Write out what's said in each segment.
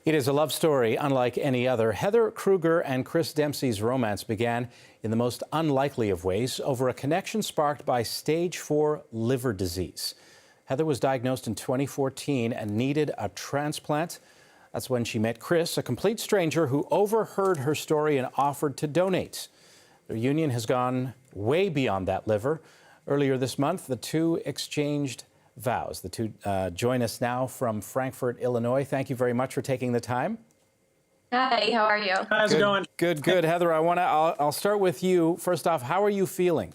It is a love story unlike any other. Heather Krueger and Chris Dempsey's romance began in the most unlikely of ways over a connection sparked by stage 4 liver disease. Heather was diagnosed in 2014 and needed a transplant. That's when she met Chris, a complete stranger who overheard her story and offered to donate. Their union has gone way beyond that liver. Earlier this month, the two exchanged vows. The two join us now from Frankfort, Illinois. Thank you very much for taking the time. Hi, how are you? How's it going? Good. Heather, I'll start with you. First off, how are you feeling?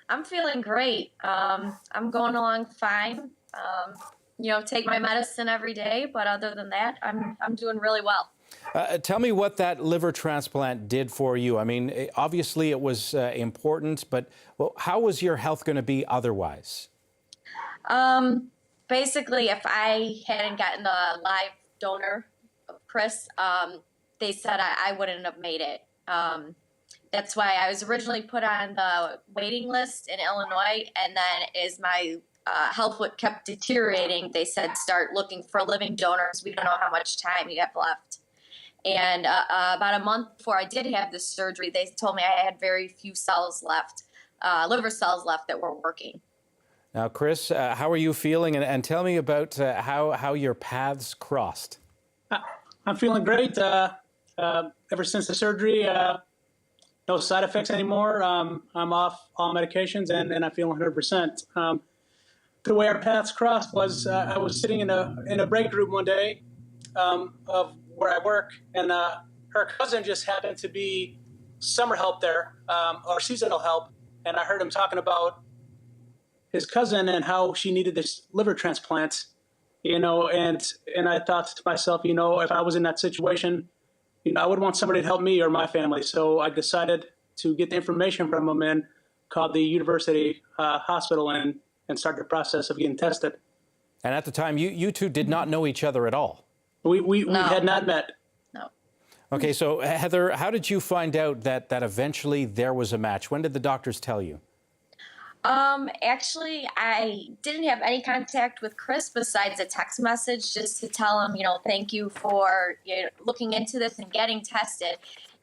I'm feeling great. I'm going along fine. Take my medicine every day, but other than that, I'm doing really well. Tell me what that liver transplant did for you. I mean, obviously it was important, but how was your health going to be otherwise? Basically, if I hadn't gotten the live donor, Chris, they said I wouldn't have made it. That's why I was originally put on the waiting list in Illinois, and then as my health kept deteriorating, they said start looking for living donors. We don't know how much time you have left. And about a month before I did have this surgery, they told me I had very few cells left, liver cells left that were working. Now, Chris, how are you feeling? And tell me about how your paths crossed. I'm feeling great. Ever since the surgery, no side effects anymore. I'm off all medications, and I feel 100%. The way our paths crossed was I was sitting in a break room one day of where I work, and her cousin just happened to be summer help there, or seasonal help, and I heard him talking about his cousin and how she needed this liver transplant, and I thought to myself, if I was in that situation, I would want somebody to help me or my family. So I decided to get the information from him and called the university hospital and start the process of getting tested. And at the time, you two did not know each other at all. We had not met. No. Okay, so Heather, how did you find out that eventually there was a match? When did the doctors tell you? Actually, I didn't have any contact with Chris besides a text message just to tell him, thank you for looking into this and getting tested.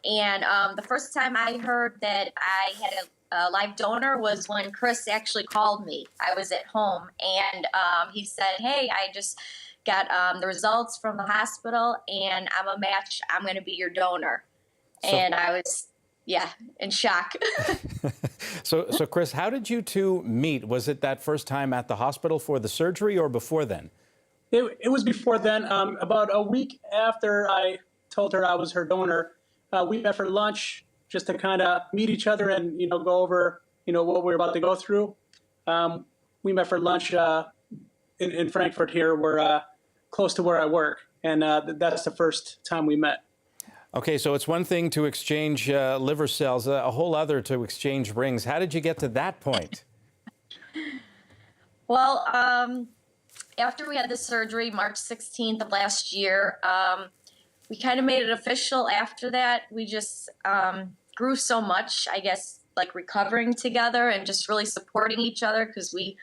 And the first time I heard that I had a live donor was when Chris actually called me. I was at home, and he said, hey, I just got the results from the hospital, and I'm a match. I'm going to be your donor. And I was, in shock. So, Chris, how did you two meet? Was it that first time at the hospital for the surgery or before then? It was before then. About a week after I told her I was her donor, we met for lunch just to kind of meet each other and, go over, what we were about to go through. We met for lunch in Frankfurt here. We're close to where I work, and that's the first time we met. Okay, so it's one thing to exchange liver cells, a whole other to exchange rings. How did you get to that point? Well, after we had the surgery, March 16th of last year, we kind of made it official after that. We just grew so much, I guess, like recovering together and just really supporting each other because we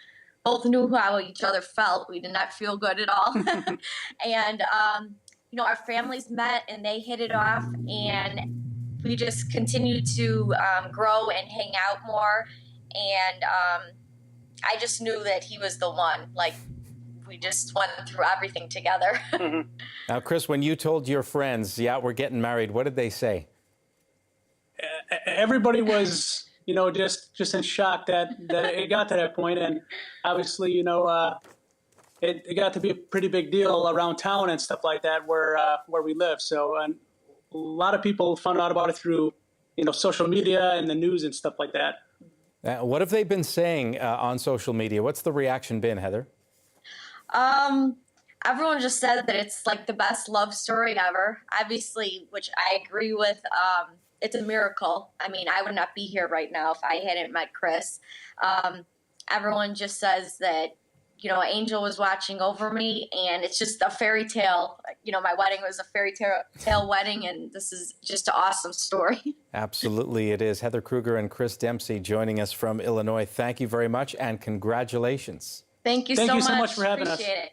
both knew how each other felt. We did not feel good at all. And, our families met and they hit it off, and we just continued to grow and hang out more. And I just knew that he was the one. Like, we just went through everything together. Mm-hmm. Now, Chris, when you told your friends, we're getting married, what did they say? Everybody was, just in shock that it got to that point. And obviously, it got to be a pretty big deal around town and stuff like that where we live. So a lot of people found out about it through, social media and the news and stuff like that. What have they been saying on social media? What's the reaction been, Heather? Everyone just said that it's like the best love story ever. Obviously, which I agree with. It's a miracle. I mean, I would not be here right now if I hadn't met Chris. Everyone just says that, Angel was watching over me, and it's just a fairy tale. My wedding was a fairy tale wedding, and this is just an awesome story. Absolutely, it is. Heather Krueger and Chris Dempsey joining us from Illinois. Thank you very much, and congratulations. Thank you so much for having us. Appreciate it.